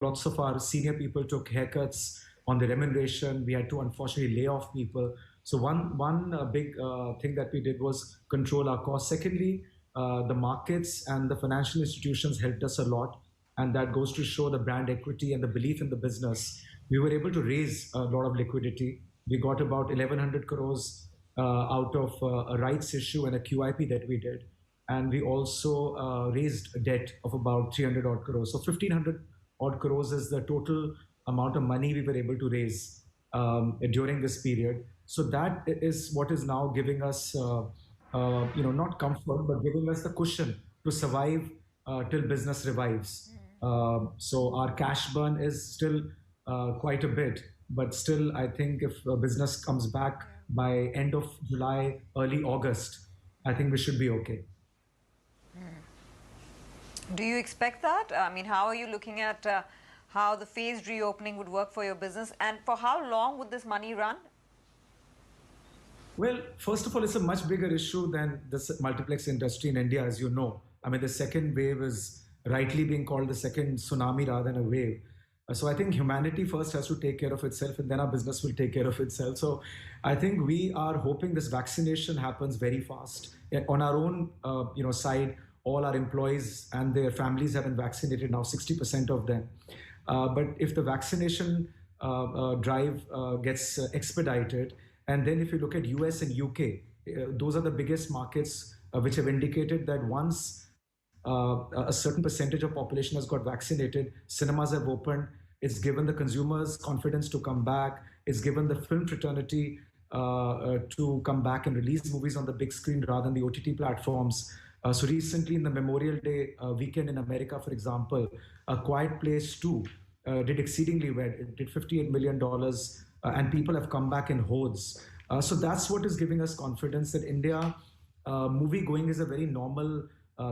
lots of our senior people took haircuts on the remuneration. We had to unfortunately lay off people. So one big thing that we did was control our costs. Secondly, the markets and the financial institutions helped us a lot, and that goes to show the brand equity and the belief in the business. We were able to raise a lot of liquidity. We got about 1,100 crores out of a rights issue and a QIP that we did. And we also raised a debt of about 300 odd crores. So 1,500 odd crores is the total amount of money we were able to raise during this period. So that is what is now giving us, not comfort, but giving us the cushion to survive till business revives. So our cash burn is still quite a bit, but still, I think if business comes back by end of July, early August, I think we should be okay. Do you expect that? I mean, how are you looking at how the phased reopening would work for your business, and for how long would this money run? Well, first of all, it's a much bigger issue than the multiplex industry in India, as you know. I mean, the second wave is rightly being called the second tsunami rather than a wave. So I think humanity first has to take care of itself, and then our business will take care of itself. So I think we are hoping this vaccination happens very fast. On our own, side, all our employees and their families have been vaccinated now, 60% of them. But if the vaccination drive gets expedited, and then if you look at US and UK, those are the biggest markets which have indicated that once a certain percentage of population has got vaccinated, cinemas have opened, it's given the consumers confidence to come back, it's given the film fraternity to come back and release movies on the big screen rather than the OTT platforms. So recently in the Memorial Day weekend in America, for example, A Quiet Place 2 did exceedingly well. It did $58 million and people have come back in hordes. So that's what is giving us confidence that India, movie going is a very normal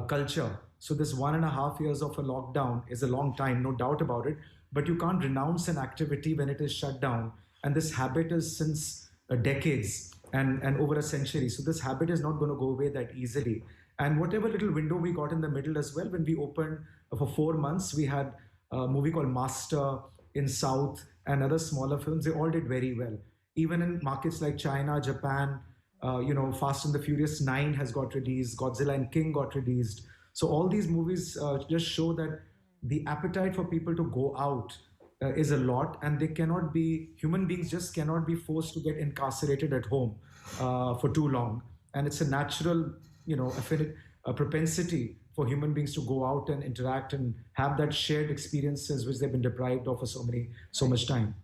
culture. So this 1.5 years of a lockdown is a long time, no doubt about it, but you can't renounce an activity when it is shut down. And this habit is since decades and over a century. So this habit is not going to go away that easily. And whatever little window we got in the middle as well, when we opened for 4 months, we had a movie called Master in South and other smaller films. They all did very well. Even in markets like China, Japan, Fast and the Furious 9 has got released, Godzilla and King got released. So all these movies just show that the appetite for people to go out is a lot, and human beings just cannot be forced to get incarcerated at home for too long. And it's a natural, propensity for human beings to go out and interact and have that shared experiences which they've been deprived of for so much time.